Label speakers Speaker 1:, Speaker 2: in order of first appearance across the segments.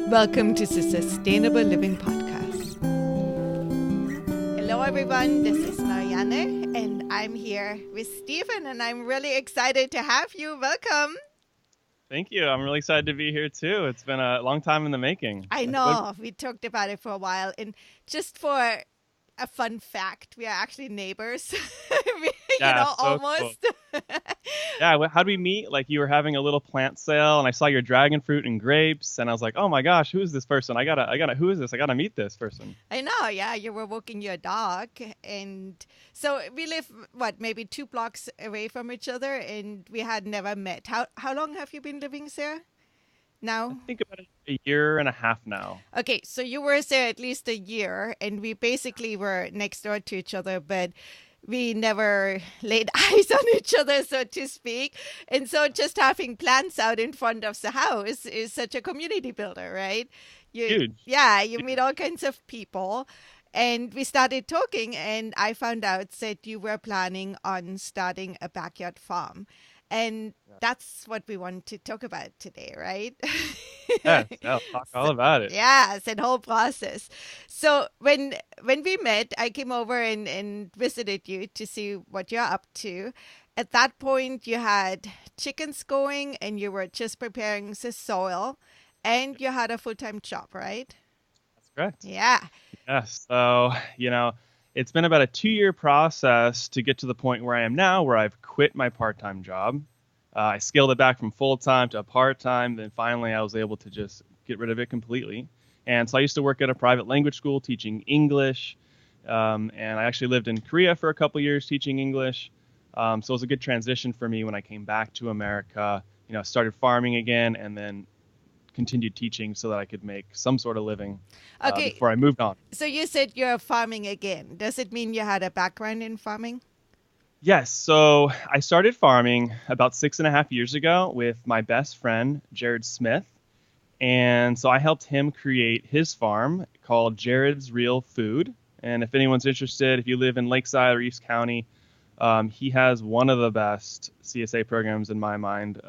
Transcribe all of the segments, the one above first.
Speaker 1: Welcome to the Sustainable Living Podcast. Hello, everyone. This is Marianne, and I'm here with Stephen, and I'm really excited to have you. Welcome.
Speaker 2: Thank you. I'm really excited to be here too. It's been a long time in the making.
Speaker 1: I know. We talked about it for a while, and just for a fun fact, we are actually neighbors.
Speaker 2: Yeah, so
Speaker 1: almost.
Speaker 2: cool. Yeah, how did we meet? Like you were having a little plant sale, and I saw your dragon fruit and grapes, and I was like, "Oh my gosh, who is this person? Who is this? I gotta meet this person."
Speaker 1: I know. Yeah, you were walking your dog, and so we live maybe 2 blocks away from each other, and we had never met. How long have you been living there
Speaker 2: I
Speaker 1: now?
Speaker 2: think about a year and a half now.
Speaker 1: Okay, so you were there at least a year, and we basically were next door to each other, but we never laid eyes on each other, so to speak. And so just having plants out in front of the house is such a community builder, right?
Speaker 2: Huge.
Speaker 1: Yeah, you meet all kinds of people. And we started talking, and I found out that you were planning on starting a backyard farm. And that's what we want to talk about today, right?
Speaker 2: Yes, I'll talk all about it.
Speaker 1: Yeah, that whole process. So when we met, I came over and visited you to see what you're up to. At that point, you had chickens going, and you were just preparing the soil, and you had a full-time job, right?
Speaker 2: That's correct.
Speaker 1: Yeah.
Speaker 2: Yes. So, it's been about a 2-year process to get to the point where I am now, where I've quit my part-time job. I scaled it back from full-time to part-time. Then finally, I was able to just get rid of it completely. And so I used to work at a private language school teaching English. And I actually lived in Korea for a couple years teaching English. So it was a good transition for me when I came back to America. Started farming again and then continued teaching so that I could make some sort of living before I moved on.
Speaker 1: So you said you're farming again. Does it mean you had a background in farming?
Speaker 2: Yes. So I started farming about 6.5 years ago with my best friend, Jared Smith. And so I helped him create his farm called Jared's Real Food. And if anyone's interested, if you live in Lakeside or East County, he has one of the best CSA programs in my mind.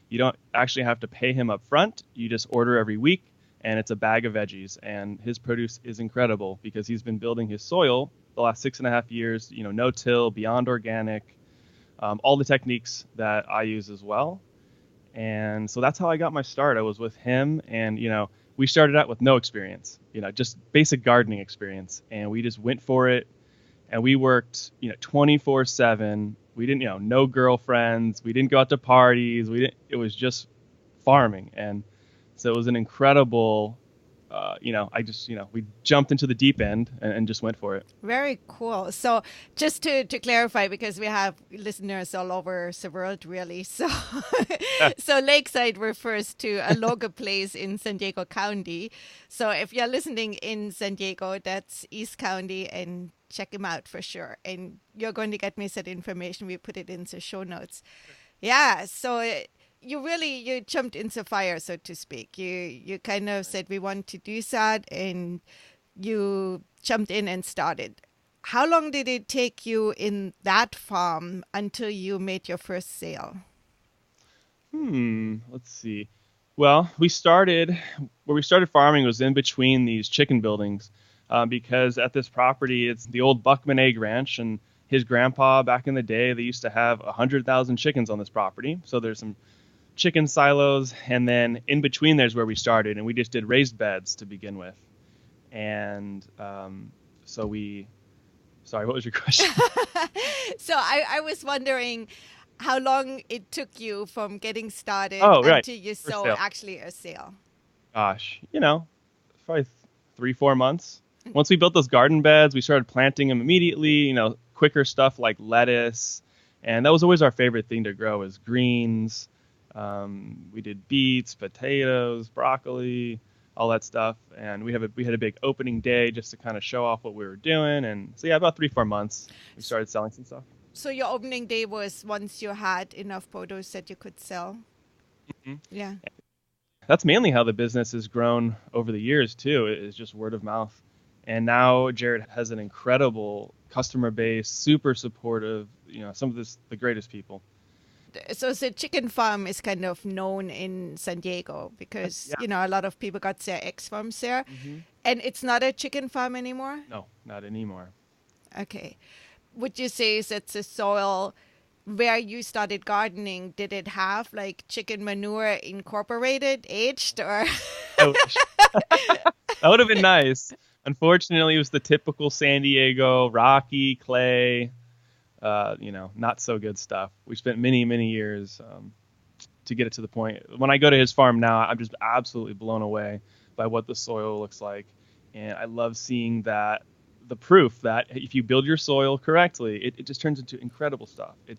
Speaker 2: You don't actually have to pay him up front. You just order every week, and it's a bag of veggies. And his produce is incredible because he's been building his soil the last 6.5 years, no-till, beyond organic, all the techniques that I use as well. And so that's how I got my start. I was with him, and, we started out with no experience, just basic gardening experience. And we just went for it. And we worked, 24/7. We didn't, no girlfriends. We didn't go out to parties. It was just farming. And so it was an incredible, we jumped into the deep end and just went for it.
Speaker 1: Very cool. So just to clarify, because we have listeners all over the world, really. So, so Lakeside refers to a local place in San Diego County. So if you're listening in San Diego, that's East County, and check him out for sure. And you're going to get me that information. We put it in the show notes. Yeah. So you jumped into fire, so to speak. You kind of said, we want to do that, and you jumped in and started. How long did it take you in that farm until you made your first sale?
Speaker 2: Let's see. Well, where we started farming was in between these chicken buildings. Because at this property, it's the old Buckman Egg Ranch, and his grandpa back in the day, they used to have 100,000 chickens on this property. So there's some chicken silos, and then in between there's where we started, and we just did raised beds to begin with. And sorry, what was your question?
Speaker 1: So I was wondering how long it took you from getting started
Speaker 2: Right.
Speaker 1: until you saw actually a sale.
Speaker 2: Gosh, probably 3-4 months. Once we built those garden beds, we started planting them immediately, quicker stuff like lettuce. And that was always our favorite thing to grow, is greens. We did beets, potatoes, broccoli, all that stuff. And we had a big opening day just to kind of show off what we were doing. And so, yeah, about 3-4 months, we started selling some stuff.
Speaker 1: So your opening day was once you had enough produce that you could sell?
Speaker 2: Mm-hmm.
Speaker 1: Yeah.
Speaker 2: That's mainly how the business has grown over the years, too. It is just word of mouth. And now Jared has an incredible customer base, super supportive, some of the greatest people.
Speaker 1: so the chicken farm is kind of known in San Diego because,
Speaker 2: Yeah.
Speaker 1: a lot of people got their eggs farms there.
Speaker 2: Hmm.
Speaker 1: And it's not a chicken farm anymore?
Speaker 2: No, not anymore.
Speaker 1: Okay. Would you say that the soil where you started gardening, did it have like chicken manure incorporated, aged, or?
Speaker 2: I wish. That would have been nice. Unfortunately, it was the typical San Diego rocky clay, not so good stuff. We spent many, many years to get it to the point. When I go to his farm now, I'm just absolutely blown away by what the soil looks like. And I love seeing that the proof that if you build your soil correctly, it just turns into incredible stuff. It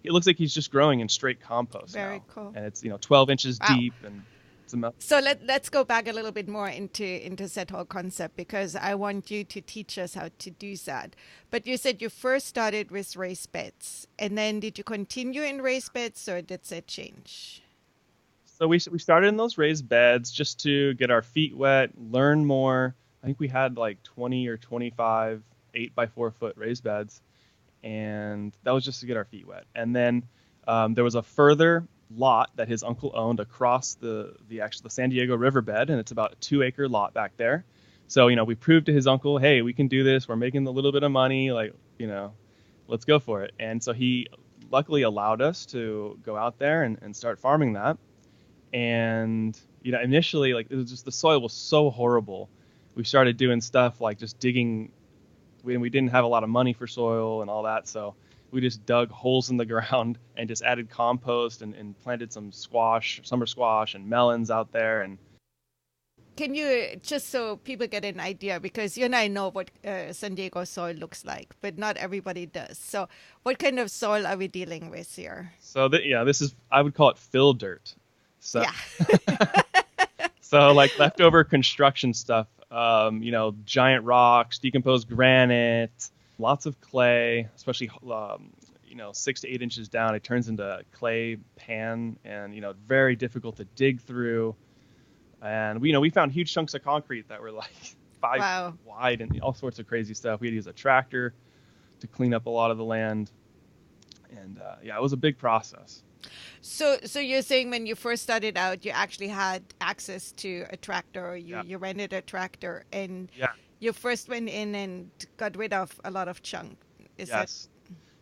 Speaker 2: looks like he's just growing in straight compost
Speaker 1: Very
Speaker 2: now.
Speaker 1: cool.
Speaker 2: And it's, 12 inches
Speaker 1: Wow.
Speaker 2: deep, and
Speaker 1: so let's go back a little bit more into that whole concept, because I want you to teach us how to do that. But you said you first started with raised beds, and then did you continue in raised beds, or did that change?
Speaker 2: So we started in those raised beds just to get our feet wet, learn more. I think we had like 20 or 25 8 by 4 foot raised beds, and that was just to get our feet wet. And then there was a further lot that his uncle owned across the San Diego riverbed, and it's about a 2 acre lot back there. So we proved to his uncle, hey, we can do this. We're making a little bit of money, like let's go for it. And so he luckily allowed us to go out there and start farming that. And initially, like, it was just, the soil was so horrible. We started doing stuff like just digging. We didn't have a lot of money for soil and all that, so we just dug holes in the ground and just added compost and planted some summer squash and melons out there. And
Speaker 1: Can you, just so people get an idea, because you and I know what San Diego soil looks like, but not everybody does. So what kind of soil are we dealing with here?
Speaker 2: so this is, I would call it fill dirt. So,
Speaker 1: Yeah.
Speaker 2: so like leftover construction stuff, giant rocks, decomposed granite, lots of clay, especially 6 to 8 inches down. It turns into clay pan, and very difficult to dig through. And we found huge chunks of concrete that were like 5
Speaker 1: Wow.
Speaker 2: feet wide and all sorts of crazy stuff. We had to use a tractor to clean up a lot of the land, and it was a big process.
Speaker 1: So you're saying when you first started out, you actually had access to a tractor, or you rented a tractor, and you first went in and got rid of a lot of chunk. Is
Speaker 2: Yes.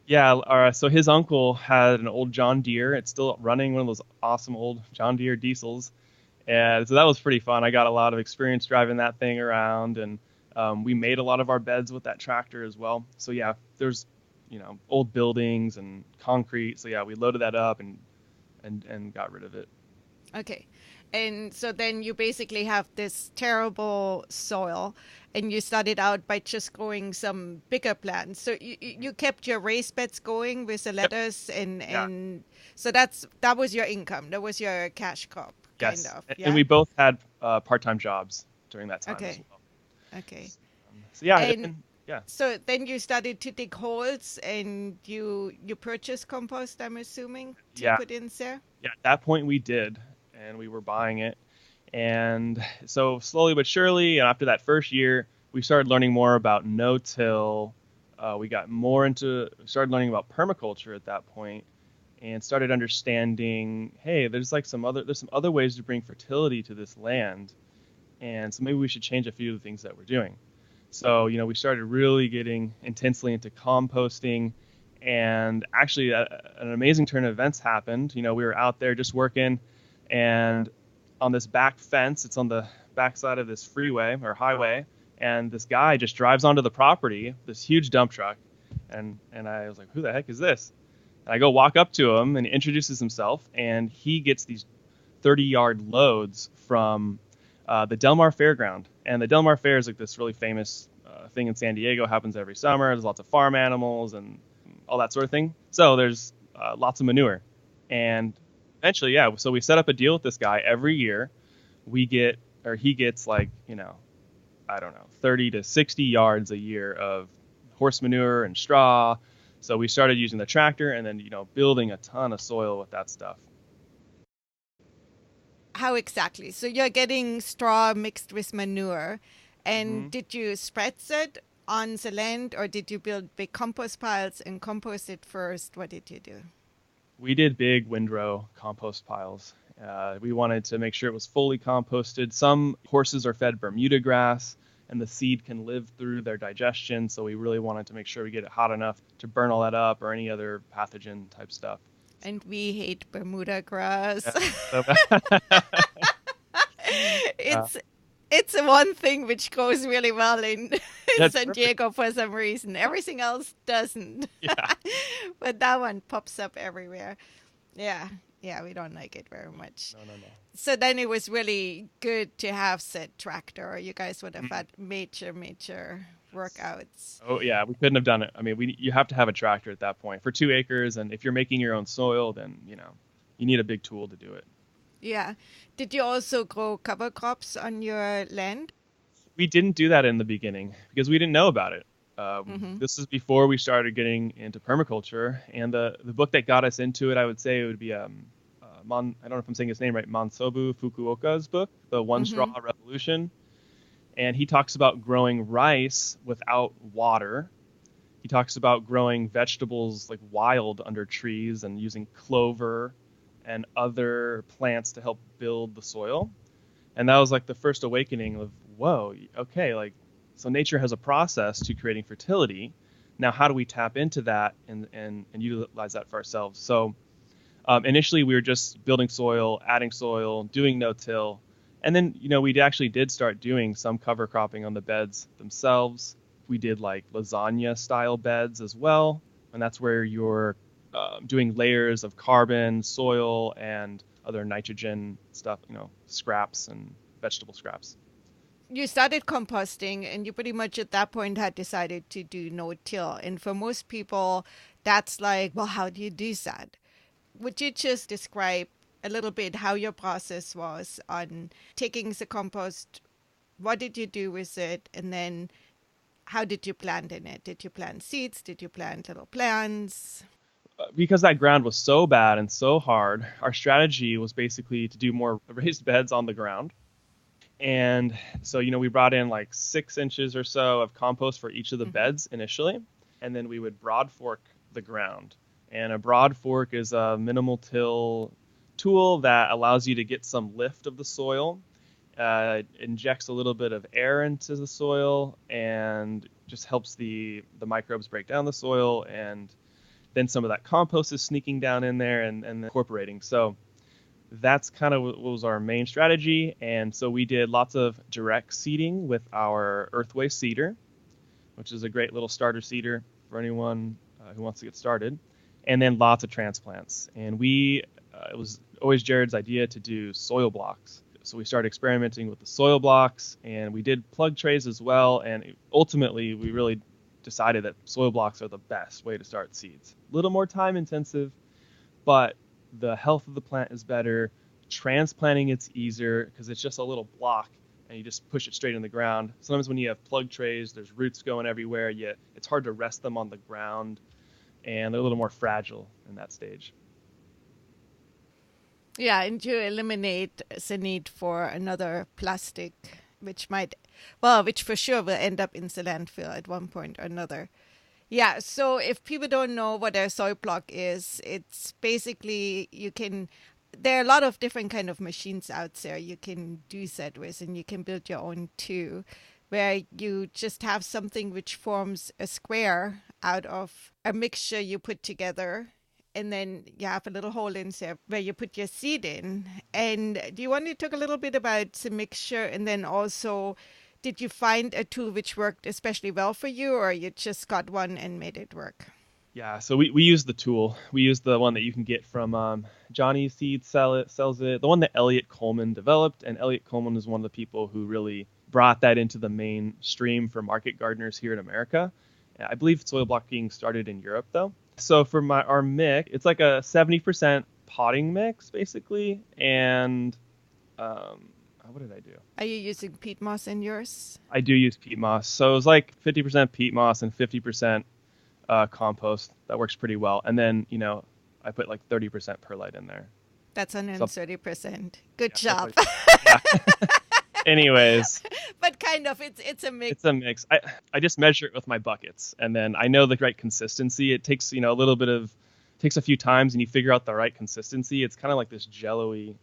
Speaker 2: Yeah. So his uncle had an old John Deere. It's still running, one of those awesome old John Deere diesels. And so that was pretty fun. I got a lot of experience driving that thing around, and we made a lot of our beds with that tractor as well. So there's old buildings and concrete. So we loaded that up and got rid of it.
Speaker 1: Okay. And so then you basically have this terrible soil, and you started out by just growing some bigger plants. So you kept your raised beds going with the lettuce, and so that was your income. That was your cash crop, kind
Speaker 2: Yes.
Speaker 1: of.
Speaker 2: And we both had part-time jobs during that time as well.
Speaker 1: Okay.
Speaker 2: So
Speaker 1: So then you started to dig holes, and you purchased compost, I'm assuming, to put in there?
Speaker 2: Yeah, at that point we did, and we were buying it. And so slowly but surely, and after that first year, we started learning more about no-till. We started learning about permaculture at that point, and started understanding, hey, there's some other ways to bring fertility to this land. And so maybe we should change a few of the things that we're doing. So, we started really getting intensely into composting, and actually an amazing turn of events happened. We were out there just working, and on this back fence, it's on the backside of this freeway or highway, and this guy just drives onto the property, this huge dump truck, and I was like, who the heck is this? And I go walk up to him, and he introduces himself, and he gets these 30-yard loads from the Del Mar Fairground. And the Del Mar Fair is like this really famous thing in San Diego. Happens every summer. There's lots of farm animals and all that sort of thing. So there's lots of manure. And eventually, so we set up a deal with this guy. Every year he gets like, I don't know, 30 to 60 yards a year of horse manure and straw. So we started using the tractor and then, building a ton of soil with that stuff.
Speaker 1: How exactly? So you're getting straw mixed with manure, and did you spread it on the land, or did you build big compost piles and compost it first? What did you do?
Speaker 2: We did big windrow compost piles. We wanted to make sure it was fully composted. Some horses are fed Bermuda grass, and the seed can live through their digestion. So we really wanted to make sure we get it hot enough to burn all that up or any other pathogen type stuff.
Speaker 1: And we hate Bermuda grass.
Speaker 2: Yeah.
Speaker 1: It's one thing which grows really well in San Diego for some reason. Everything else doesn't.
Speaker 2: Yeah.
Speaker 1: But that one pops up everywhere. Yeah, we don't like it very much.
Speaker 2: No.
Speaker 1: So then it was really good to have said tractor. You guys would have had major workouts.
Speaker 2: Oh yeah, we couldn't have done it. I mean, you have to have a tractor at that point for 2 acres, and if you're making your own soil, then you need a big tool to do it.
Speaker 1: Yeah. Did you also grow cover crops on your land?
Speaker 2: We didn't do that in the beginning because we didn't know about it. This is before we started getting into permaculture, and the book that got us into it, I would say it would be I don't know if I'm saying his name right, Mansobu Fukuoka's book, The One Straw Revolution. And he talks about growing rice without water. He talks about growing vegetables like wild under trees and using clover and other plants to help build the soil. And that was like the first awakening of, whoa, okay, like, so nature has a process to creating fertility. Now, how do we tap into that and utilize that for ourselves? So initially we were just building soil, adding soil, doing no-till. And then, we actually did start doing some cover cropping on the beds themselves. We did like lasagna style beds as well. And that's where you're doing layers of carbon, soil, and other nitrogen stuff, scraps and vegetable scraps.
Speaker 1: You started composting, and you pretty much at that point had decided to do no-till. And for most people, that's like, well, how do you do that? Would you just describe a little bit how your process was on taking the compost? What did you do with it? And then how did you plant in it? Did you plant seeds? Did you plant little plants?
Speaker 2: Because that ground was so bad and so hard, our strategy was basically to do more raised beds on the ground. And so, we brought in like 6 inches or so of compost for each of the beds initially. And then we would broad fork the ground. And a broad fork is a minimal till tool that allows you to get some lift of the soil, injects a little bit of air into the soil, and just helps the microbes break down the soil. And then some of that compost is sneaking down in there and incorporating. So that's kind of what was our main strategy. And so we did lots of direct seeding with our earthway seeder, which is a great little starter seeder for anyone who wants to get started. And then lots of transplants. And it was always Jared's idea to do soil blocks. So we started experimenting with the soil blocks, and we did plug trays as well. And ultimately, we really decided that soil blocks are the best way to start seeds. A little more time intensive, but the health of the plant is better. Transplanting, it's easier because it's just a little block and you just push it straight in the ground. Sometimes when you have plug trays, there's roots going everywhere, yet it's hard to rest them on the ground, and they're a little more fragile in that stage.
Speaker 1: Yeah, and you eliminate the need for another plastic, which for sure will end up in the landfill at one point or another. Yeah, so if people don't know what a soil block is, it's basically there are a lot of different kind of machines out there you can do that with, and you can build your own too, where you just have something which forms a square out of a mixture you put together. And then you have a little hole in there where you put your seed in. And do you want to talk a little bit about the mixture? And then also, did you find a tool which worked especially well for you, or you just got one and made it work?
Speaker 2: Yeah, so we use the tool. We use the one that you can get from Johnny Seed sells it. The one that Elliot Coleman developed, and Elliot Coleman is one of the people who really brought that into the mainstream for market gardeners here in America. I believe soil blocking started in Europe, though. So for our mix, it's like a 70% potting mix, basically. And what did I do?
Speaker 1: Are you using peat moss in yours?
Speaker 2: I do use peat moss. So it was like 50% peat moss and 50% compost. That works pretty well. And then, I put like 30% perlite in there.
Speaker 1: That's 130%. Good job.
Speaker 2: Yeah. Anyways.
Speaker 1: But kind of, it's a mix.
Speaker 2: It's a mix. I just measure it with my buckets, and then I know the right consistency. It takes, a little bit of takes a few times and you figure out the right consistency. It's kind of like this jello-y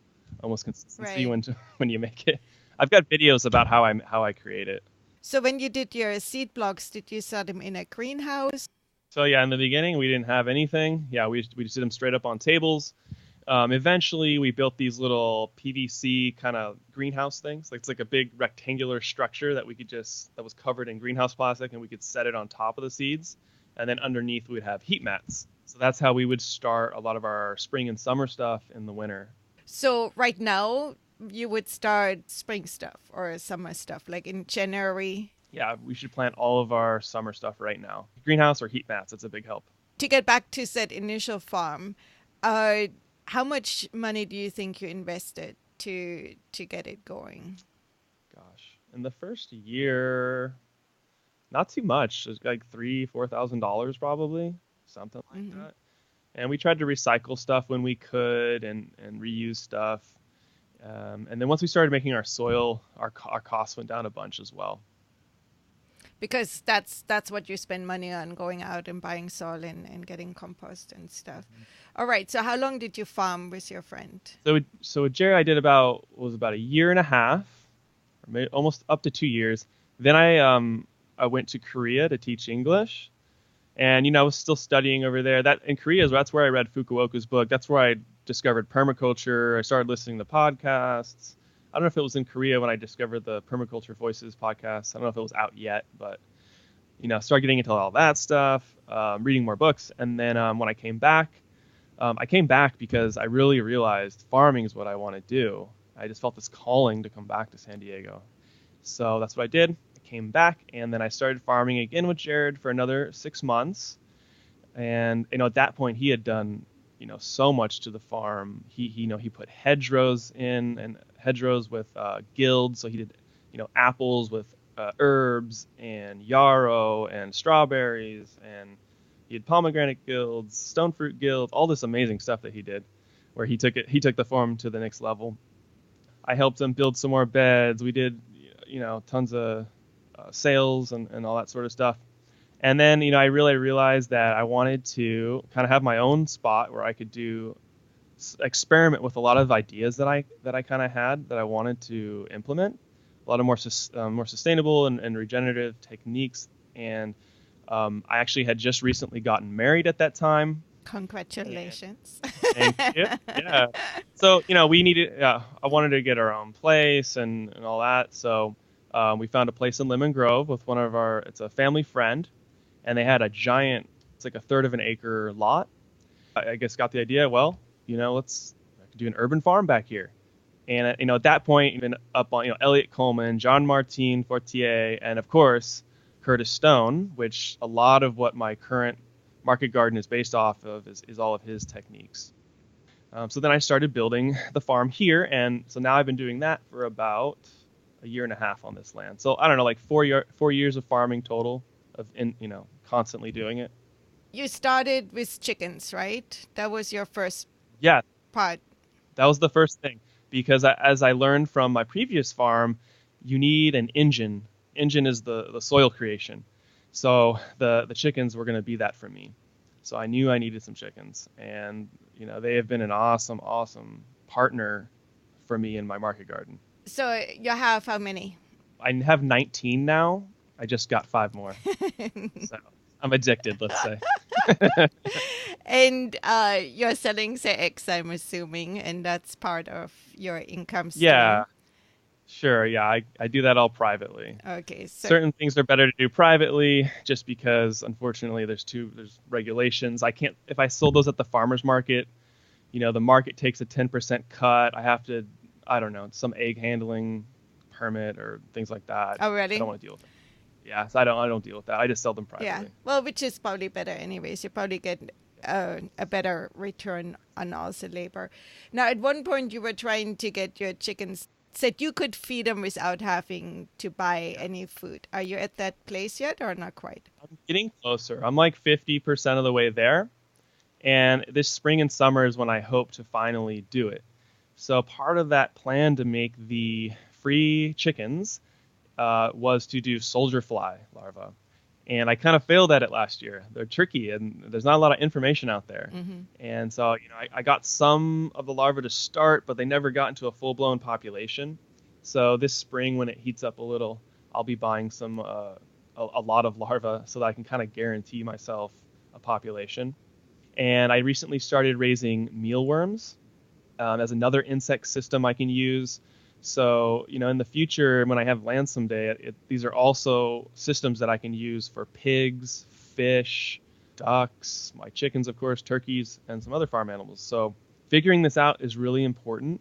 Speaker 2: almost consistency
Speaker 1: Right.
Speaker 2: when you make it. I've got videos about how I create it.
Speaker 1: So when you did your seed blocks, did you set them in a greenhouse?
Speaker 2: So yeah, in the beginning we didn't have anything. Yeah, we just did them straight up on tables. Eventually, we built these little PVC kind of greenhouse things. Like it's like a big rectangular structure that that was covered in greenhouse plastic, and we could set it on top of the seeds. And then underneath, we'd have heat mats. So that's how we would start a lot of our spring and summer stuff in the winter.
Speaker 1: So right now, you would start spring stuff or summer stuff, like in January.
Speaker 2: Yeah, we should plant all of our summer stuff right now. Greenhouse or heat mats, it's a big help.
Speaker 1: To get back to that initial farm, uh, how much money do you think you invested to get it going?
Speaker 2: Gosh, in the first year, not too much. It's like $3,000-4,000 probably, something like
Speaker 1: Mm-hmm.
Speaker 2: that. And we tried to recycle stuff when we could and reuse stuff. And then once we started making our soil, our costs went down a bunch as well.
Speaker 1: Because that's what you spend money on, going out and buying soil and getting compost and stuff. All right. So how long did you farm with your friend?
Speaker 2: So with Jerry, I did about a year and a half, or maybe almost up to 2 years. Then I went to Korea to teach English, and I was still studying over there. That in Korea, that's where I read Fukuoka's book. That's where I discovered permaculture. I started listening to podcasts. I don't know if it was in Korea when I discovered the Permaculture Voices podcast. I don't know if it was out yet, but started getting into all that stuff, reading more books, and then when I came back because I really realized farming is what I want to do. I just felt this calling to come back to San Diego, so that's what I did. I came back, and then I started farming again with Jared for another 6 months. And at that point, he had done so much to the farm. He put hedgerows in, and hedgerows with guilds. So he did apples with herbs and yarrow and strawberries, and he had pomegranate guilds, stone fruit guilds, all this amazing stuff that he did, where he took the farm to the next level. I helped him build some more beds. We did tons of sales and all that sort of stuff. And then, I really realized that I wanted to kind of have my own spot where I could experiment with a lot of ideas that I kind of had that I wanted to implement, a lot of more sustainable and regenerative techniques. And I actually had just recently gotten married at that time.
Speaker 1: Congratulations.
Speaker 2: Thank you. Yeah. So, I wanted to get our own place and all that. So we found a place in Lemon Grove with it's a family friend. And they had it's like a third of an acre lot. I guess got the idea, well, I could do an urban farm back here. And, at that point, even up on, Elliot Coleman, John Martin Fortier, and of course, Curtis Stone, which a lot of what my current market garden is based off of is all of his techniques. So then I started building the farm here. And so now I've been doing that for about a year and a half on this land. So I don't know, like 4 years of farming total. Constantly doing it.
Speaker 1: You started with chickens, right? That was your first
Speaker 2: Yeah,
Speaker 1: part.
Speaker 2: that was the first thing, because as I learned from my previous farm, you need an engine. Engine is the soil creation. So the chickens were going to be that for me. So I knew I needed some chickens, and they have been an awesome partner for me in my market garden.
Speaker 1: So you have how many?
Speaker 2: I have 19 now. I just got 5 more. So I'm addicted, let's say.
Speaker 1: And you're selling the eggs, I'm assuming, and that's part of your income stream.
Speaker 2: Yeah, sure. Yeah, I do that all privately.
Speaker 1: Okay. So
Speaker 2: Certain things are better to do privately, just because, unfortunately, there's regulations. I can't, if I sold those at the farmer's market, the market takes a 10% cut. I have to, I don't know, some egg handling permit or things like that.
Speaker 1: Oh, really?
Speaker 2: I don't want to deal with it. Yeah, so I don't deal with that. I just sell them privately.
Speaker 1: yeah, well, which is probably better anyways. You probably get a better return on all the labor. Now, at one point, you were trying to get your chickens said you could feed them without having to buy any food. Are you at that place yet or not quite?
Speaker 2: I'm getting closer. I'm like 50% of the way there. And this spring and summer is when I hope to finally do it. So part of that plan to make the free chickens was to do soldier fly larvae. And I kind of failed at it last year. They're tricky, and there's not a lot of information out there.
Speaker 1: Mm-hmm.
Speaker 2: And so, I got some of the larvae to start, but they never got into a full-blown population. So this spring, when it heats up a little, I'll be buying a lot of larvae so that I can kind of guarantee myself a population. And I recently started raising mealworms as another insect system I can use. So, in the future, when I have land someday, these are also systems that I can use for pigs, fish, ducks, my chickens, of course, turkeys, and some other farm animals. So figuring this out is really important,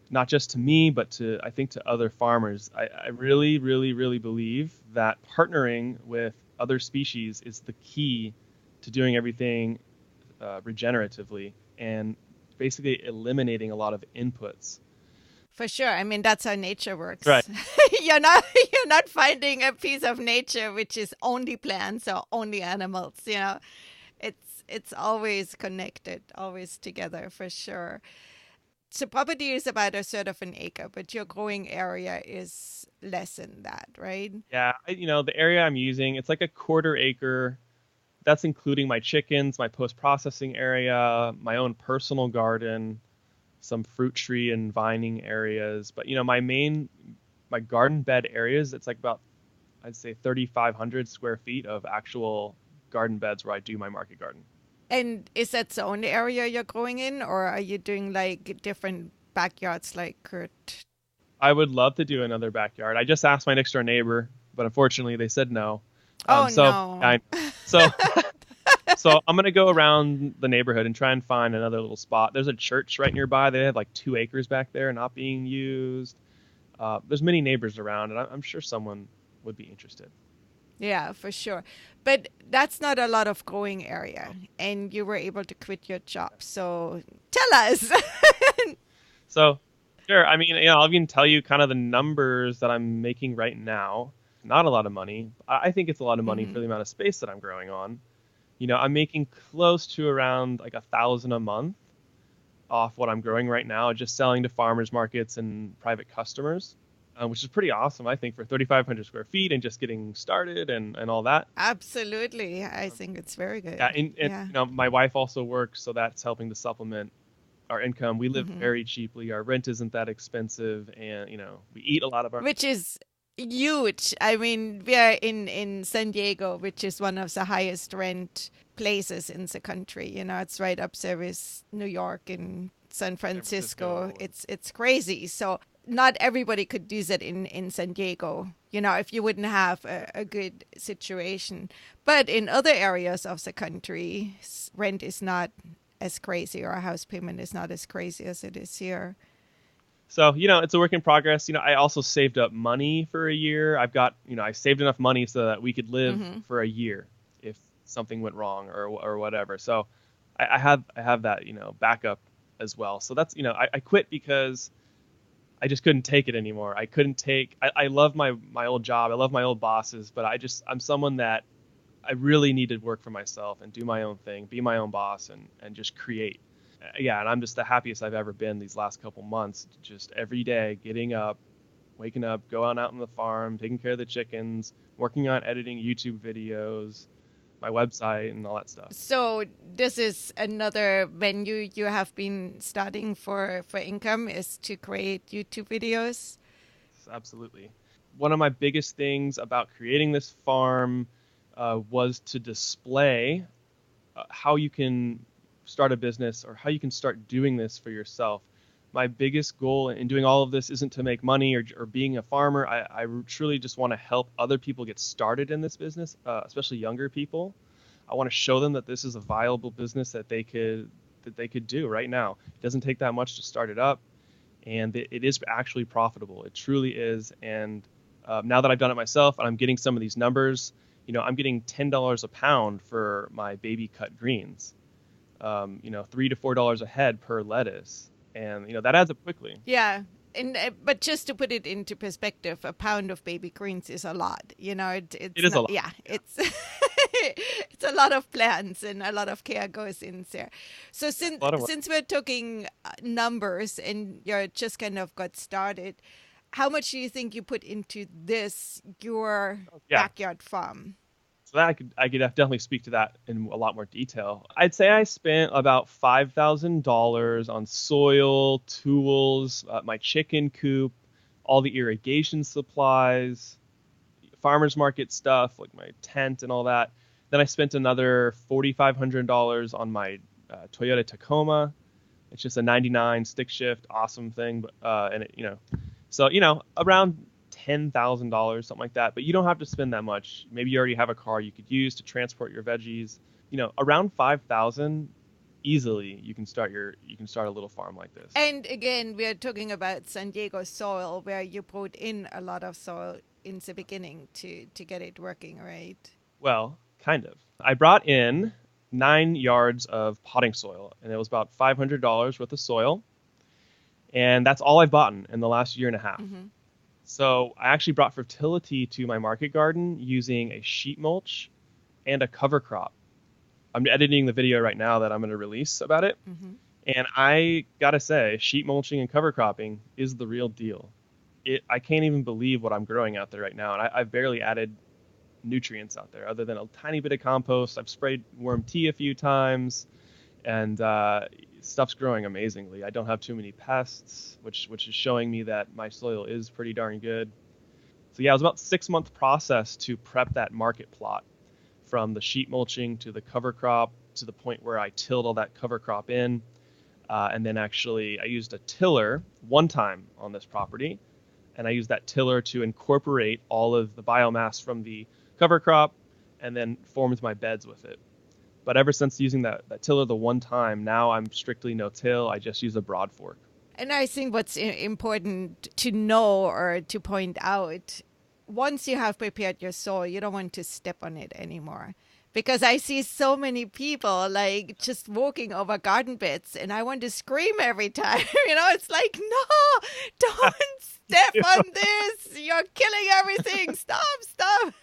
Speaker 2: not just to me, but I think to other farmers. I really, really, really believe that partnering with other species is the key to doing everything regeneratively and basically eliminating a lot of inputs.
Speaker 1: For sure. I mean, that's how nature works.
Speaker 2: Right.
Speaker 1: You're not finding a piece of nature which is only plants or only animals. It's always connected, always together, for sure. So property is about a third of an acre, but your growing area is less than that, right?
Speaker 2: Yeah. The area I'm using, it's like a quarter acre. That's including my chickens, my post-processing area, my own personal garden, some fruit tree and vining areas. But my garden bed areas, it's like about, I'd say 3,500 square feet of actual garden beds where I do my market garden.
Speaker 1: And is that the only area you're growing in, or are you doing like different backyards like Kurt?
Speaker 2: I would love to do another backyard. I just asked my next door neighbor, but unfortunately they said no.
Speaker 1: No.
Speaker 2: So I'm going to go around the neighborhood and try and find another little spot. There's a church right nearby. They have like 2 acres back there not being used. There's many neighbors around, and I'm sure someone would be interested.
Speaker 1: Yeah, for sure. But that's not a lot of growing area, and you were able to quit your job. So tell us.
Speaker 2: So, sure. I mean, I'll even tell you kind of the numbers that I'm making right now. Not a lot of money. I think it's a lot of money for the amount of space that I'm growing on. I'm making close to around like $1,000 a month off what I'm growing right now, just selling to farmers markets and private customers, which is pretty awesome, I think, for 3,500 square feet and just getting started and all that.
Speaker 1: Absolutely. I think it's very good.
Speaker 2: Yeah, and my wife also works, so that's helping to supplement our income. We live very cheaply. Our rent isn't that expensive, and we eat a lot of our...
Speaker 1: Which is huge. I mean, we are in San Diego, which is one of the highest rent places in the country. It's right up there with New York and San Francisco. It's crazy. So not everybody could do that in San Diego, if you wouldn't have a good situation. But in other areas of the country, rent is not as crazy, or a house payment is not as crazy as it is here.
Speaker 2: So, it's a work in progress. I also saved up money for a year. I saved enough money so that we could live for a year if something went wrong or whatever. So I have that, backup as well. So that's, I quit because I just couldn't take it anymore. I love my old job. I love my old bosses, but I'm someone that I really need to work for myself and do my own thing, be my own boss and just create. Yeah, and I'm just the happiest I've ever been these last couple months. Just every day, getting up, waking up, going out on the farm, taking care of the chickens, working on editing YouTube videos, my website, and all that stuff.
Speaker 1: So this is another venue you have been studying for income, is to create YouTube videos?
Speaker 2: Absolutely. One of my biggest things about creating this farm was to display how you can start a business or how you can start doing this for yourself. My biggest goal in doing all of this isn't to make money or being a farmer. I truly just want to help other people get started in this business, especially younger people. I want to show them that this is a viable business that they could do right now. It doesn't take that much to start it up, and it is actually profitable. It truly is. And now that I've done it myself and I'm getting some of these numbers, I'm getting $10 a pound for my baby cut greens. $3 to $4 a head per lettuce, and that adds up quickly.
Speaker 1: Yeah, but just to put it into perspective, a pound of baby greens is a lot. It
Speaker 2: is a lot.
Speaker 1: Yeah, it's it's a lot of plants and a lot of care goes in there. So since we're talking numbers and you're just kind of got started, how much do you think you put into your backyard farm?
Speaker 2: So that I could definitely speak to that in a lot more detail. I'd say I spent about $5,000 on soil, tools, my chicken coop, all the irrigation supplies, farmers market stuff like my tent and all that. Then I spent another $4,500 on my Toyota Tacoma. It's just a '99 stick shift, awesome thing, but and it, so around $10,000, something like that. But you don't have to spend that much. Maybe you already have a car you could use to transport your veggies. Around 5,000 easily you can start a little farm like this.
Speaker 1: And again, we are talking about San Diego soil, where you put in a lot of soil in the beginning to get it working, right?
Speaker 2: Well, kind of. I brought in 9 yards of potting soil, and it was about $500 worth of soil, and that's all I've bought in the last year and a half.
Speaker 1: Mm-hmm.
Speaker 2: So I actually brought fertility to my market garden using a sheet mulch and a cover crop. I'm editing the video right now that I'm going to release about it.
Speaker 1: Mm-hmm.
Speaker 2: And I gotta say, sheet mulching and cover cropping is the real deal. I can't even believe what I'm growing out there right now. And I've barely added nutrients out there other than a tiny bit of compost. I've sprayed worm tea a few times, and stuff's growing amazingly. I don't have too many pests, which is showing me that my soil is pretty darn good. So yeah, it was about a 6-month process to prep that market plot, from the sheet mulching to the cover crop to the point where I tilled all that cover crop in. And then actually I used a tiller one time on this property, and I used that tiller to incorporate all of the biomass from the cover crop and then formed my beds with it. But ever since using that tiller the one time, now I'm strictly no-till. I just use a broad fork.
Speaker 1: And I think what's important to know or to point out, once you have prepared your soil, you don't want to step on it anymore. Because I see so many people like just walking over garden beds, and I want to scream every time. It's like, no, don't step on this. You're killing everything. Stop.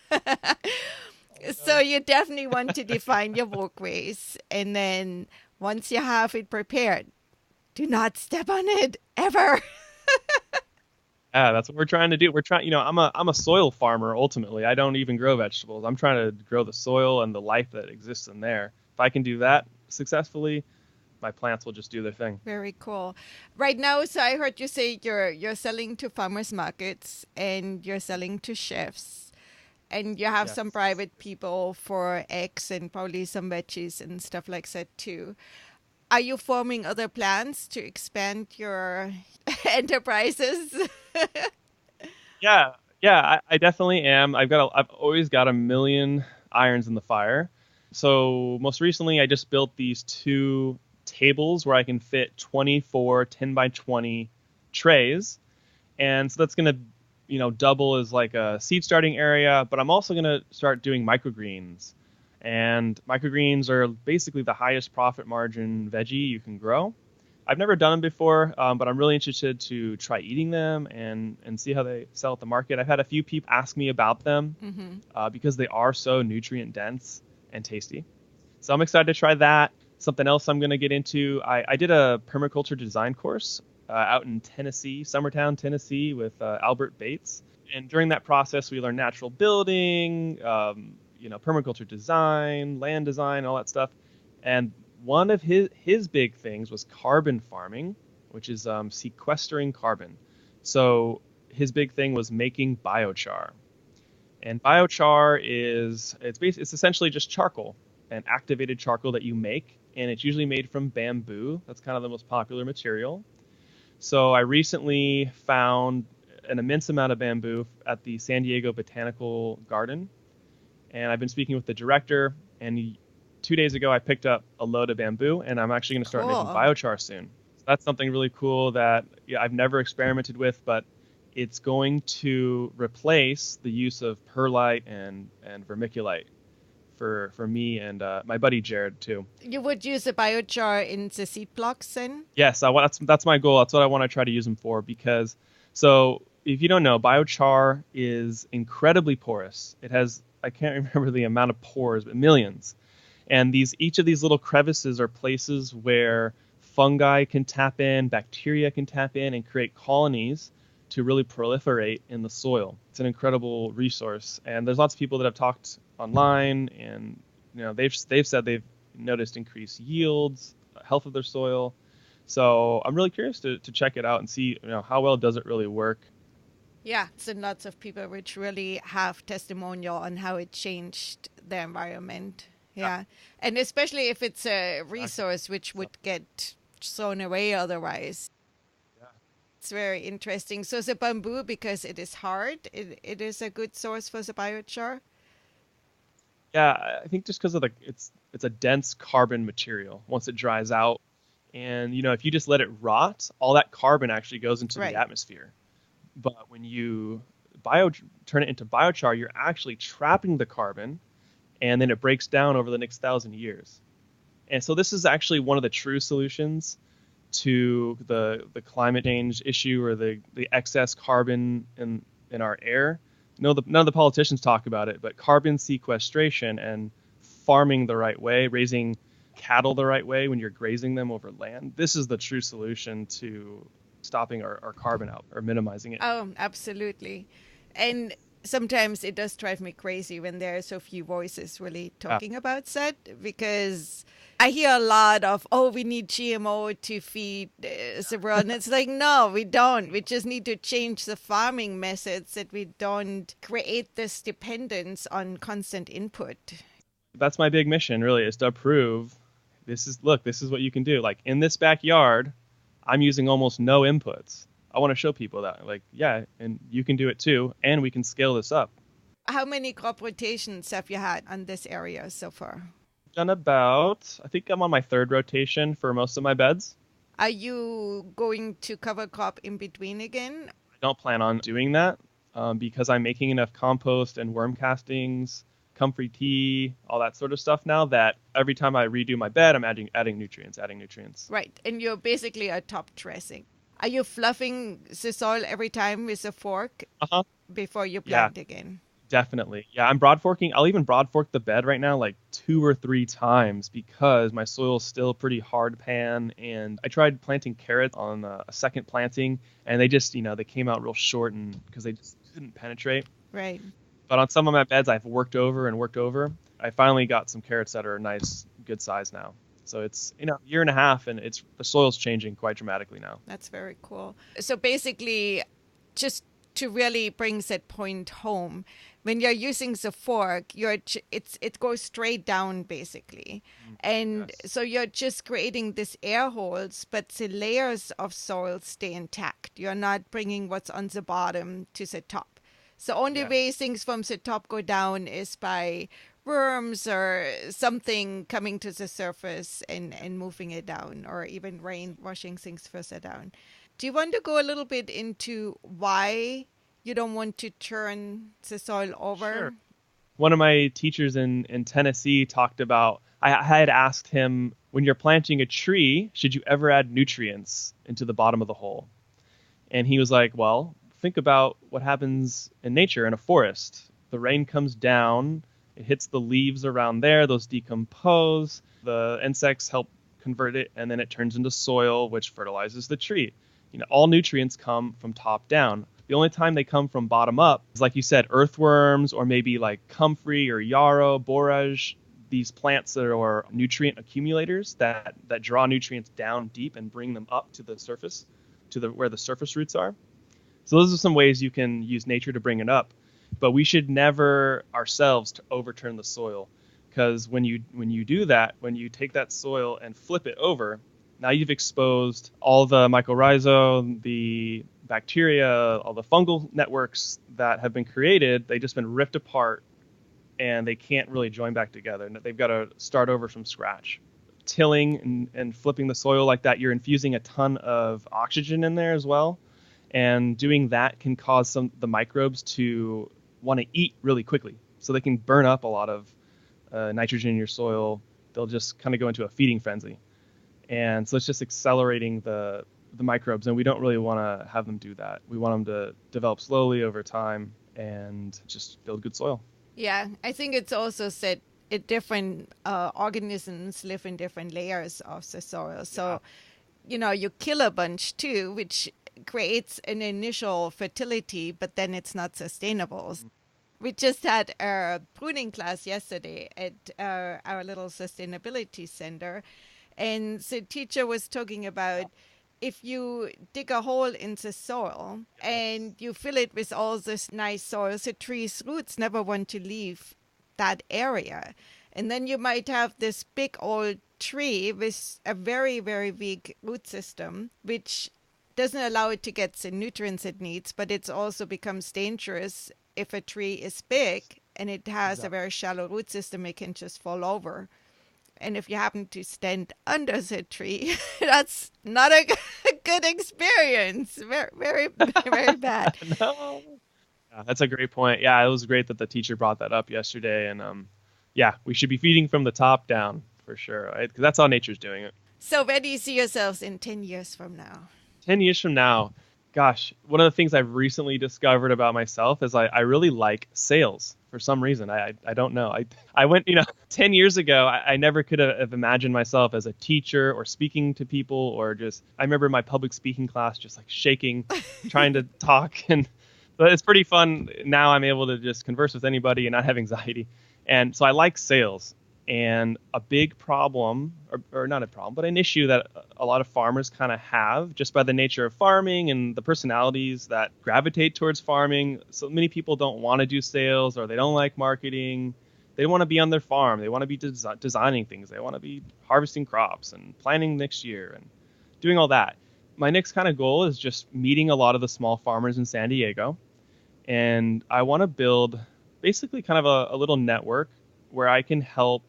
Speaker 1: So you definitely want to define your walkways. And then once you have it prepared, do not step on it ever.
Speaker 2: Yeah, that's what we're trying to do. We're trying, I'm a soil farmer ultimately. I don't even grow vegetables. I'm trying to grow the soil and the life that exists in there. If I can do that successfully, my plants will just do their thing.
Speaker 1: Very cool. Right now, so I heard you say you're selling to farmers markets and you're selling to chefs, and you have some private people for eggs and probably some veggies and stuff like that too. Are you forming other plans to expand your enterprises?
Speaker 2: Yeah, I definitely am. I've always got a million irons in the fire. So most recently, I just built these 2 tables where I can fit 24 10 by 20 trays, and so that's gonna, double as like a seed starting area. But I'm also gonna start doing microgreens. And microgreens are basically the highest profit margin veggie you can grow. I've never done them before, but I'm really interested to try eating them and see how they sell at the market. I've had a few people ask me about them because they are so nutrient dense and tasty. So I'm excited to try that. Something else I'm going to get into, I did a permaculture design course out in Tennessee, Summertown, Tennessee, with Albert Bates. And during that process, we learned natural building, permaculture design, land design, all that stuff. And one of his big things was carbon farming, which is sequestering carbon. So his big thing was making biochar. And biochar it's essentially just charcoal, and activated charcoal that you make, and it's usually made from bamboo. That's kind of the most popular material. So I recently found an immense amount of bamboo at the San Diego Botanical Garden, and I've been speaking with the director, and 2 days ago I picked up a load of bamboo, and I'm actually going to start making biochar soon. So that's something really cool that I've never experimented with, but it's going to replace the use of perlite and vermiculite for me and my buddy Jared too.
Speaker 1: You would use the biochar in the seed blocks then?
Speaker 2: Yes, that's my goal. That's what I want to try to use them for, because if you don't know, biochar is incredibly porous. It has, I can't remember the amount of pores, but millions. And each of these little crevices are places where fungi can tap in, bacteria can tap in, and create colonies to really proliferate in the soil. It's an incredible resource. And there's lots of people that have talked online, and they've said they've noticed increased yields, health of their soil. So I'm really curious to check it out and see how well does it really work.
Speaker 1: Yeah, so lots of people which really have testimonial on how it changed the environment.
Speaker 2: Yeah,
Speaker 1: Yeah. And especially if it's a
Speaker 2: exactly.
Speaker 1: resource which
Speaker 2: So,
Speaker 1: would get thrown away otherwise.
Speaker 2: yeah.
Speaker 1: It's very interesting. So the bamboo, because it is hard, it is a good source for the biochar.
Speaker 2: Yeah, I think just because of it's a dense carbon material. Once it dries out, and if you just let it rot, all that carbon actually goes into the
Speaker 1: Right.
Speaker 2: atmosphere. But when you bio turn it into biochar, you're actually trapping the carbon, and then it breaks down over the next 1,000 years. And so this is actually one of the true solutions to the climate change issue, or the excess carbon in our air. None of the politicians talk about it, but carbon sequestration and farming the right way, raising cattle the right way when you're grazing them over land. This is the true solution to stopping our carbon out or minimizing it.
Speaker 1: Oh, absolutely. And sometimes it does drive me crazy when there are so few voices really
Speaker 2: Yeah,
Speaker 1: talking about that, because I hear a lot of, oh, we need GMO to feed the world. And it's like, no, we don't. We just need to change the farming methods that we don't create this dependence on constant input.
Speaker 2: that's my big mission, really, is to prove this is what you can do. Like in this backyard, I'm using almost no inputs. I want to show people that, like, yeah, and you can do it too, and we can scale this up.
Speaker 1: How many crop rotations have you had on this area so far?
Speaker 2: Done about, I think I'm on my third rotation for most of my beds.
Speaker 1: Are you going to cover crop in between again?
Speaker 2: I don't plan on doing that because I'm making enough compost and worm castings, comfrey tea, all that sort of stuff now that every time I redo my bed, I'm adding nutrients, adding nutrients.
Speaker 1: Right. And you're basically a top dressing. Are you fluffing the soil every time with a fork
Speaker 2: Uh-huh.
Speaker 1: before you
Speaker 2: Yeah,
Speaker 1: plant again?
Speaker 2: definitely. Yeah, I'm broad forking. I'll even broad fork the bed right now like 2 or 3 times because my soil's still pretty hard pan. And I tried planting carrots on a second planting, and they just, they came out real short and because they just couldn't penetrate.
Speaker 1: Right.
Speaker 2: But on some of my beds, I've worked over and worked over. I finally got some carrots that are a nice, good size now. So it's, a year and a half, and the soil's changing quite dramatically now.
Speaker 1: That's very cool. So basically, just to really bring that point home, when you're using the fork, it goes straight down basically, and
Speaker 2: Yes.
Speaker 1: so you're just creating these air holes, but the layers of soil stay intact. You're not bringing what's on the bottom to the top. The only
Speaker 2: Yeah.
Speaker 1: way things from the top go down is by worms or something coming to the surface and moving it down, or even rain washing things further down. Do you want to go a little bit into why you don't want to turn the soil over?
Speaker 2: Sure. One of my teachers in Tennessee talked about, I had asked him, when you're planting a tree, should you ever add nutrients into the bottom of the hole? And he was like, well, think about what happens in nature in a forest. The rain comes down, it hits the leaves around there, those decompose, the insects help convert it, and then it turns into soil, which fertilizes the tree. All nutrients come from top down. The only time they come from bottom up is, like you said, earthworms, or maybe like comfrey or yarrow, borage, these plants that are nutrient accumulators that draw nutrients down deep and bring them up to the surface, where the surface roots are. So those are some ways you can use nature to bring it up. But we should never ourselves to overturn the soil, because when you do that, when you take that soil and flip it over, now you've exposed all the mycorrhiza, the bacteria, all the fungal networks that have been created. They've just been ripped apart, and they can't really join back together. They've got to start over from scratch. Tilling and flipping the soil like that, you're infusing a ton of oxygen in there as well. And doing that can cause the microbes to want to eat really quickly. So they can burn up a lot of nitrogen in your soil. They'll just kind of go into a feeding frenzy. And so it's just accelerating the microbes, and we don't really want to have them do that. We want them to develop slowly over time and just build good soil.
Speaker 1: Yeah, I think it's also said different organisms live in different layers of the soil. So, you kill a bunch too, which creates an initial fertility, but then it's not sustainable. We just had a pruning class yesterday at our little sustainability center. And the teacher was talking about if you dig a hole in the soil and you fill it with all this nice soil, the tree's roots never want to leave that area. And then you might have this big old tree with a very, very weak root system, which doesn't allow it to get the nutrients it needs, but it also becomes dangerous if a tree is big and it has a very shallow root system, it can just fall over. And if you happen to stand under the tree, that's not a good experience. Very, very, very bad.
Speaker 2: No. Yeah, that's a great point. Yeah, it was great that the teacher brought that up yesterday. And yeah, we should be feeding from the top down for sure, right? Because that's how nature's doing it.
Speaker 1: So where do you see yourselves in 10 years from now?
Speaker 2: 10 years from now, gosh, one of the things I've recently discovered about myself is I really like sales for some reason. I don't know. I went, 10 years ago, I never could have imagined myself as a teacher or speaking to people or I remember my public speaking class just like shaking, trying to talk. And but it's pretty fun. Now I'm able to just converse with anybody and not have anxiety. And so I like sales. And a big problem, or not a problem, but an issue that a lot of farmers kind of have just by the nature of farming and the personalities that gravitate towards farming. So many people don't want to do sales or they don't like marketing. They want to be on their farm. They want to be designing things. They want to be harvesting crops and planning next year and doing all that. My next kind of goal is just meeting a lot of the small farmers in San Diego. And I want to build basically kind of a little network where I can help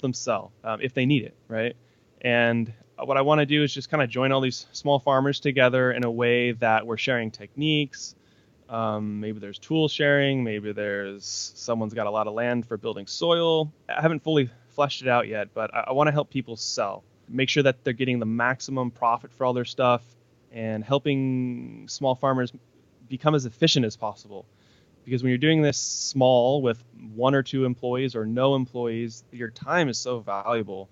Speaker 2: them sell if they need it, right? And what I want to do is just kind of join all these small farmers together in a way that we're sharing techniques. Maybe there's tool sharing. Maybe someone's got a lot of land for building soil. I haven't fully fleshed it out yet, but I want to help people sell. Make sure that they're getting the maximum profit for all their stuff and helping small farmers become as efficient as possible. Because when you're doing this small with 1 or 2 employees or no employees, your time is so valuable.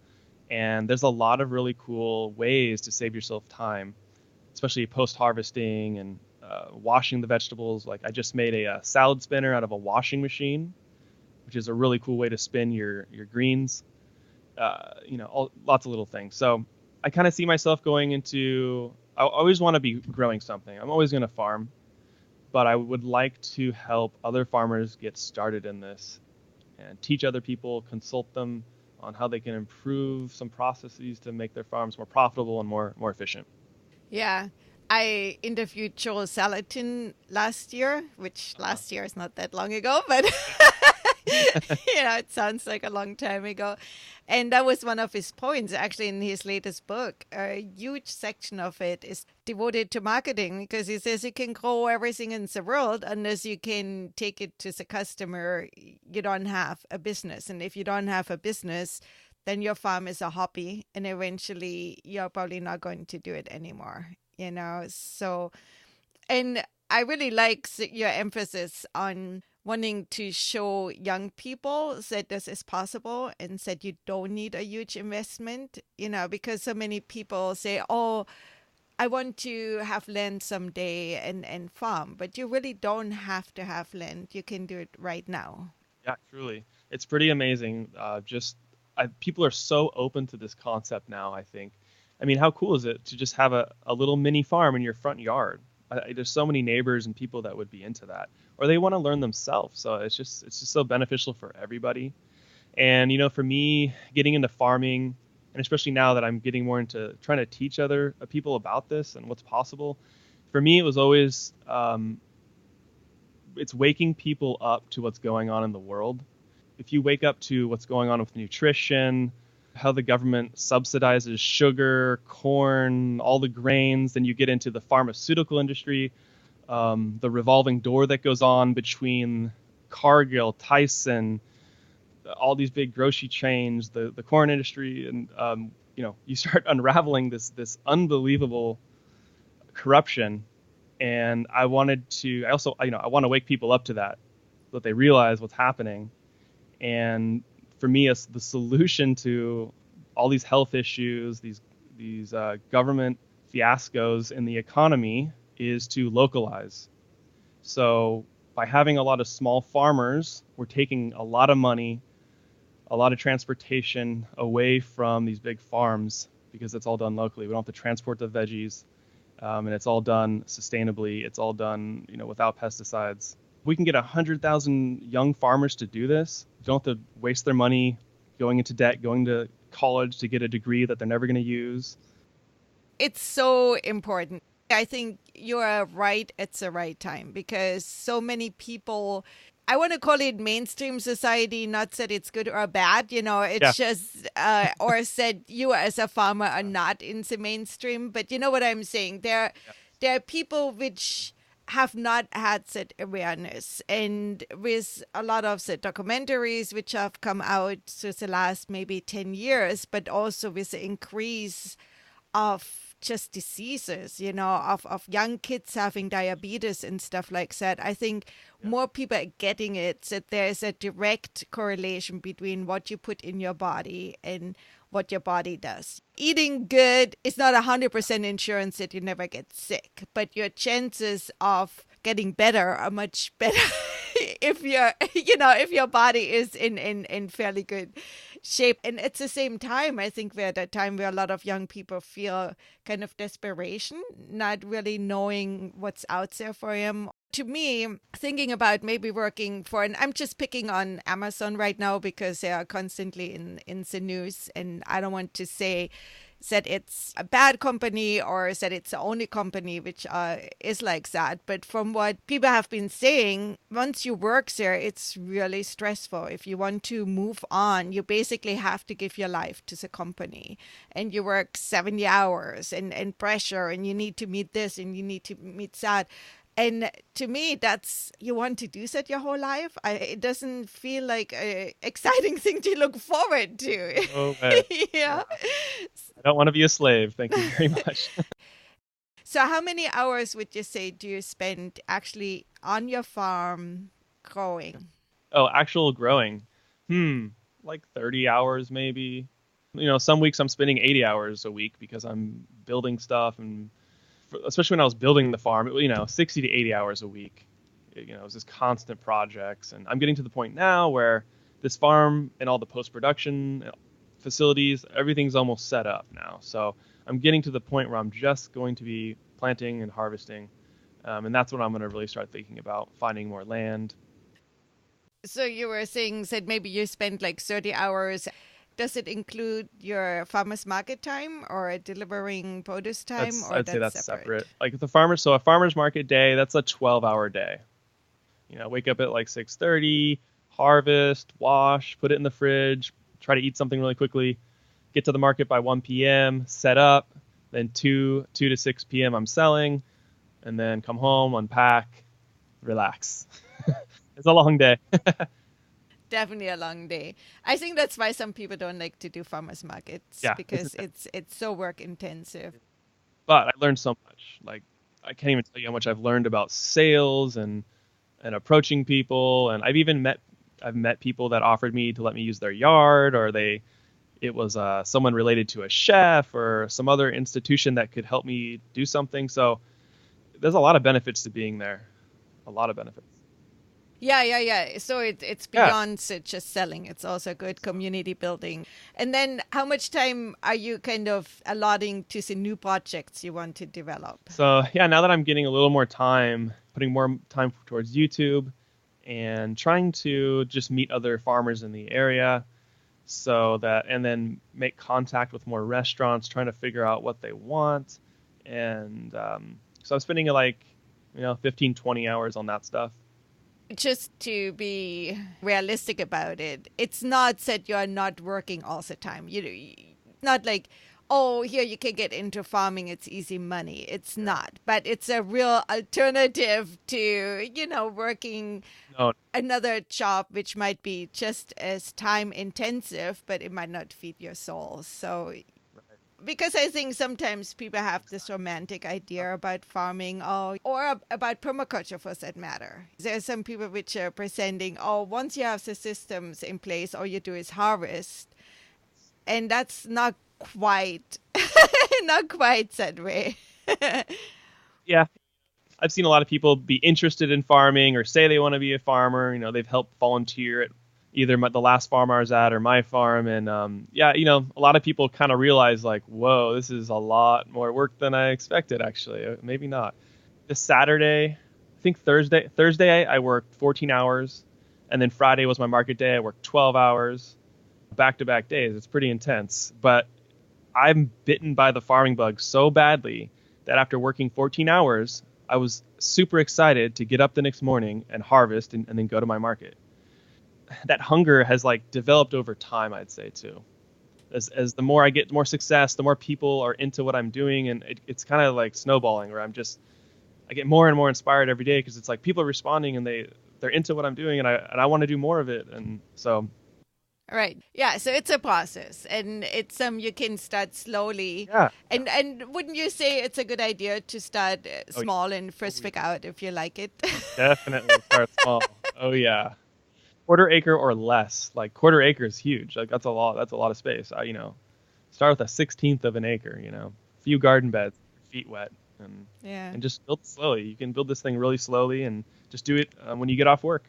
Speaker 2: And there's a lot of really cool ways to save yourself time, especially post-harvesting and washing the vegetables. Like I just made a salad spinner out of a washing machine, which is a really cool way to spin your greens. Lots of little things. So I kind of see myself going into, I always want to be growing something. I'm always going to farm. But I would like to help other farmers get started in this and teach other people, consult them on how they can improve some processes to make their farms more profitable and more efficient.
Speaker 1: Yeah. I interviewed Joel Salatin last year, which last year is not that long ago, but it sounds like a long time ago. And that was one of his points, actually, in his latest book. A huge section of it is devoted to marketing because he says you can grow everything in the world unless you can take it to the customer. You don't have a business. And if you don't have a business, then your farm is a hobby. And eventually you're probably not going to do it anymore, So, and I really like your emphasis on wanting to show young people that this is possible and that you don't need a huge investment, because so many people say, oh, I want to have land someday and farm, but you really don't have to have land. You can do it right now.
Speaker 2: Yeah, truly. It's pretty amazing. People are so open to this concept now, I think. I mean, how cool is it to just have a little mini farm in your front yard? There's so many neighbors and people that would be into that, or they want to learn themselves. So it's just so beneficial for everybody. And, for me, getting into farming, and especially now that I'm getting more into trying to teach other people about this and what's possible, for me, it was always, it's waking people up to what's going on in the world. If you wake up to what's going on with nutrition, how the government subsidizes sugar, corn, all the grains. Then you get into the pharmaceutical industry, the revolving door that goes on between Cargill, Tyson, all these big grocery chains, the corn industry, and you start unraveling this unbelievable corruption. And I want to wake people up to that, so that they realize what's happening. And for me, it's the solution to all these health issues, these government fiascos in the economy, is to localize. So by having a lot of small farmers, we're taking a lot of money, a lot of transportation away from these big farms because it's all done locally. We don't have to transport the veggies, and it's all done sustainably. It's all done, without pesticides. We can get 100,000 young farmers to do this. You don't have to waste their money going into debt, going to college to get a degree that they're never going to use.
Speaker 1: It's so important. I think you are right at the right time because so many people, I want to call it mainstream society, not that it's good or bad, it's just, or said you as a farmer are not in the mainstream, but you know what I'm saying? There are people which have not had that awareness. And with a lot of the documentaries which have come out through the last maybe 10 years, but also with the increase of just diseases, of young kids having diabetes and stuff like that. I think more people are getting it, that there's a direct correlation between what you put in your body and what your body does. Eating good is not 100% insurance that you never get sick, but your chances of getting better are much better if your body is in fairly good shape. And at the same time, I think we're at a time where a lot of young people feel kind of desperation, not really knowing what's out there for them. To me, thinking about maybe working for, and I'm just picking on Amazon right now because they are constantly in the news, and I don't want to say that it's a bad company or that it's the only company which is like that. But from what people have been saying, once you work there, it's really stressful. If you want to move on, you basically have to give your life to the company. And you work 70 hours and pressure, and you need to meet this and you need to meet that. And to me, that's, you want to do that your whole life. It doesn't feel like an exciting thing to look forward to.
Speaker 2: Oh,
Speaker 1: yeah.
Speaker 2: I don't want to be a slave. Thank you very much.
Speaker 1: So how many hours would you say do you spend actually on your farm growing?
Speaker 2: Oh, actual growing. Like 30 hours maybe. Some weeks I'm spending 80 hours a week because I'm building stuff, and especially when I was building the farm, 60 to 80 hours a week. It was just constant projects. And I'm getting to the point now where this farm and all the post-production facilities, everything's almost set up now. So I'm getting to the point where I'm just going to be planting and harvesting. And that's when I'm going to really start thinking about finding more land.
Speaker 1: So you were saying that maybe you spend like 30 hours. Does it include your farmer's market time or delivering produce time?
Speaker 2: I'd say that's separate. Like a farmer's market day, that's a 12-hour day. Wake up at like 6:30, harvest, wash, put it in the fridge, try to eat something really quickly, get to the market by 1 p.m., set up, then 2 to 6 p.m. I'm selling, and then come home, unpack, relax. It's a long day.
Speaker 1: Definitely a long day. I think that's why some people don't like to do farmers markets, because it's so work intensive.
Speaker 2: But I learned so much. Like, I can't even tell you how much I've learned about sales and approaching people. And I've met people that offered me to let me use their yard, or it was someone related to a chef or some other institution that could help me do something. So there's a lot of benefits to being there. A lot of benefits.
Speaker 1: Yeah. So it's beyond just selling. It's also good community building. And then how much time are you kind of allotting to the new projects you want to develop?
Speaker 2: So now that I'm getting a little more time, putting more time towards YouTube and trying to just meet other farmers in the area, and then make contact with more restaurants, trying to figure out what they want. And so I'm spending 15, 20 hours on that stuff.
Speaker 1: Just to be realistic about it, it's not that you're not working all the time. Not like, oh, here you can get into farming, it's easy money. It's not. But it's a real alternative to, working another job, which might be just as time intensive, but it might not feed your soul. So because I think sometimes people have this romantic idea about farming or about permaculture for that matter. There are some people which are presenting, once you have the systems in place, all you do is harvest. And that's not quite that way.
Speaker 2: Yeah. I've seen a lot of people be interested in farming or say they want to be a farmer. They've helped volunteer at either the last farm I was at or my farm. And a lot of people kind of realize like, whoa, this is a lot more work than I expected, actually. Maybe not. This Saturday, I think Thursday I worked 14 hours. And then Friday was my market day. I worked 12 hours, back-to-back days. It's pretty intense. But I'm bitten by the farming bug so badly that after working 14 hours, I was super excited to get up the next morning and harvest and then go to my market. That hunger has like developed over time, I'd say too. As the more I get more success, the more people are into what I'm doing, and it's kind of like snowballing where I get more and more inspired every day because it's like people are responding and they're into what I'm doing, and I want to do more of it. And so
Speaker 1: right. Yeah. So it's a process, and it's you can start slowly.
Speaker 2: yeah.
Speaker 1: And wouldn't you say it's a good idea to start small and first figure out if you like it?
Speaker 2: Definitely start small. Oh yeah. Quarter acre or less. Like quarter acre is huge. Like that's a lot. That's a lot of space. Start with a 1/16 of an acre. A few garden beds, feet wet, and just build it slowly. You can build this thing really slowly, and just do it when you get off work.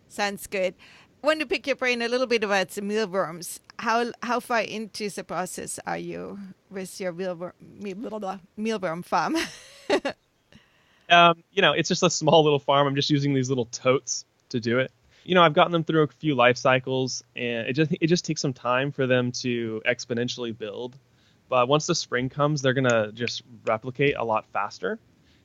Speaker 1: Sounds good. I want to pick your brain a little bit about the mealworms. How far into the process are you with your mealworm farm?
Speaker 2: It's just a small little farm. I'm just using these little totes to do it. I've gotten them through a few life cycles, and it just takes some time for them to exponentially build. But once the spring comes, they're gonna just replicate a lot faster.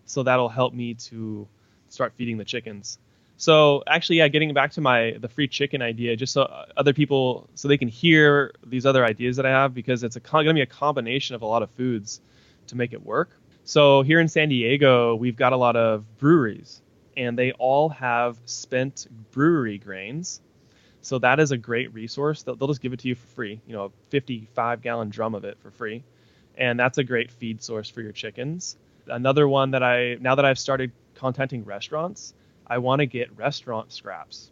Speaker 2: So that'll help me to start feeding the chickens. So actually, yeah, getting back to the free chicken idea, just so other people, so they can hear these other ideas that I have, because it's going to be a combination of a lot of foods to make it work. So here in San Diego, we've got a lot of breweries, and they all have spent brewery grains. So that is a great resource. They'll just give it to you for free, a 55-gallon drum of it for free. And that's a great feed source for your chickens. Another one now that I've started contacting restaurants, I want to get restaurant scraps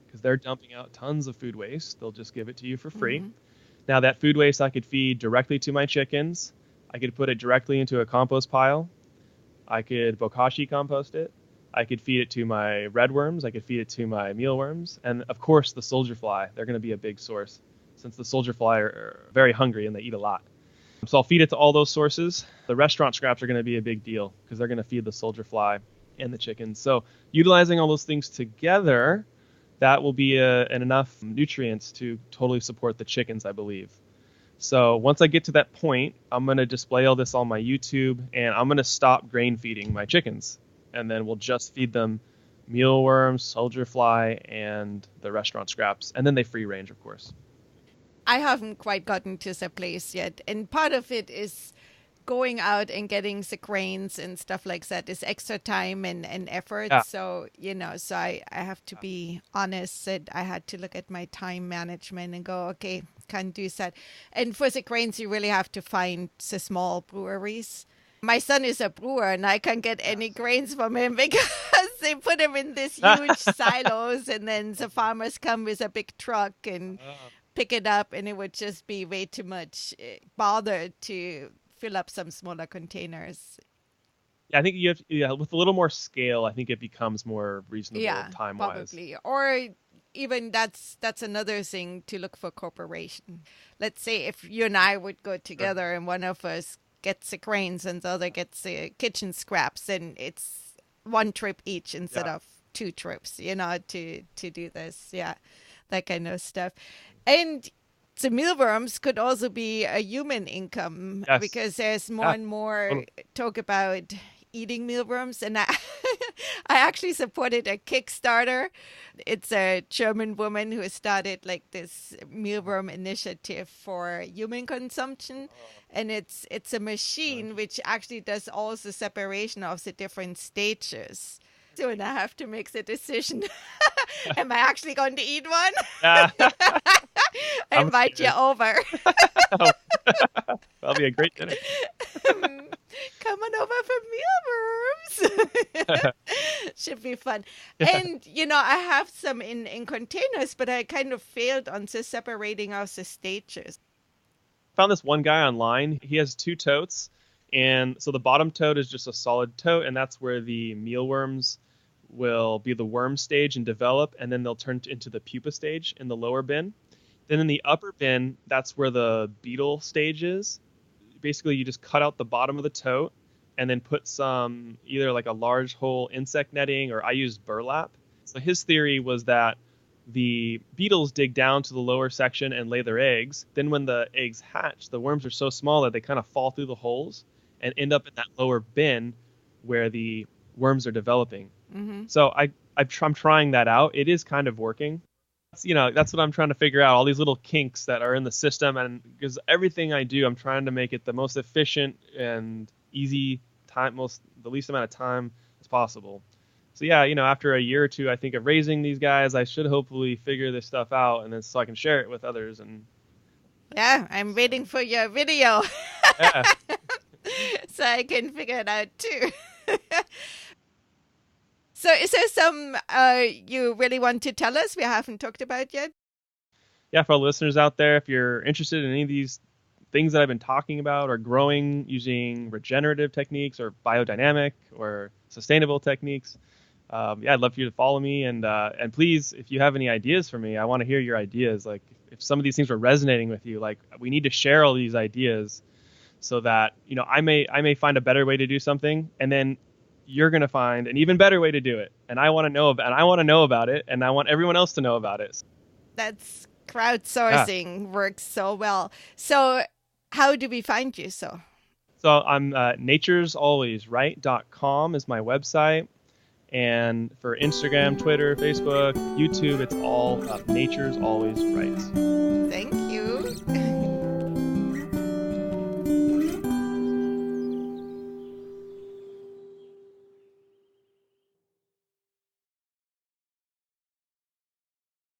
Speaker 2: because they're dumping out tons of food waste. They'll just give it to you for free. Mm-hmm. Now that food waste I could feed directly to my chickens. I could put it directly into a compost pile. I could bokashi compost it. I could feed it to my redworms. I could feed it to my mealworms. And of course, the soldier fly. They're going to be a big source since the soldier fly are very hungry and they eat a lot. So I'll feed it to all those sources. The restaurant scraps are going to be a big deal because they're going to feed the soldier fly and the chickens. So utilizing all those things together, that will be enough nutrients to totally support the chickens, I believe. So once I get to that point, I'm going to display all this on my YouTube, and I'm going to stop grain feeding my chickens. And then we'll just feed them mealworms, soldier fly, and the restaurant scraps. And then they free range, of course.
Speaker 1: I haven't quite gotten to the place yet. And part of it is going out and getting the grains and stuff like that is extra time and effort. Yeah. So, so I have to be honest that I had to look at my time management and go, okay, can't do that. And for the grains, you really have to find the small breweries. My son is a brewer, and I can't get any grains from him because they put them in these huge silos, and then the farmers come with a big truck and pick it up, and it would just be way too much bother to fill up some smaller containers.
Speaker 2: Yeah, I think with a little more scale, I think it becomes more reasonable time-wise.
Speaker 1: Probably. Or even that's another thing to look for cooperation. Let's say if you and I would go together and one of us gets the grains and the other gets the kitchen scraps, and it's one trip each instead of two trips, to do this. Yeah, that kind of stuff. And the mealworms could also be a human income because there's more and more talk about eating mealworms. And I actually supported a Kickstarter. It's a German woman who started like this mealworm initiative for human consumption. And it's a machine which actually does all the separation of the different stages. So and I have to make the decision. Am I actually going to eat one? I invite you over.
Speaker 2: That'll be a great dinner.
Speaker 1: Come on over for mealworms. Should be fun. And, I have some in containers, but I kind of failed on the separating of the stages.
Speaker 2: Found this one guy online. He has 2 totes, And so the bottom tote is just a solid tote, and that's where the mealworms will be the worm stage and develop, and then they'll turn into the pupa stage in the lower bin. Then in the upper bin, that's where the beetle stage is. Basically, you just cut out the bottom of the tote and then put some either like a large hole insect netting, or I used burlap. So his theory was that the beetles dig down to the lower section and lay their eggs. Then when the eggs hatch, the worms are so small that they kind of fall through the holes and end up in that lower bin where the worms are developing. Mm-hmm. So I'm trying that out. It is kind of working. That's what I'm trying to figure out, all these little kinks that are in the system. And because everything I do, I'm trying to make it the most efficient and easy time, the least amount of time as possible. So yeah, after a year or two, I think, of raising these guys, I should hopefully figure this stuff out, and then so I can share it with others. And
Speaker 1: yeah, I'm waiting for your video.
Speaker 2: Yeah.
Speaker 1: So I can figure it out too. So is there some you really want to tell us we haven't talked about yet?
Speaker 2: Yeah, for our listeners out there, if you're interested in any of these things that I've been talking about, or growing using regenerative techniques or biodynamic or sustainable techniques, I'd love for you to follow me. And please, if you have any ideas for me, I want to hear your ideas. Like, if some of these things were resonating with you, like, we need to share all these ideas so that, I may find a better way to do something, and then you're going to find an even better way to do it. And I want to know about it, and I want everyone else to know about it.
Speaker 1: That's crowdsourcing works so well. So how do we find you? So
Speaker 2: I'm naturesalwaysright.com is my website. And for Instagram, Twitter, Facebook, YouTube, it's all Nature's Always Right.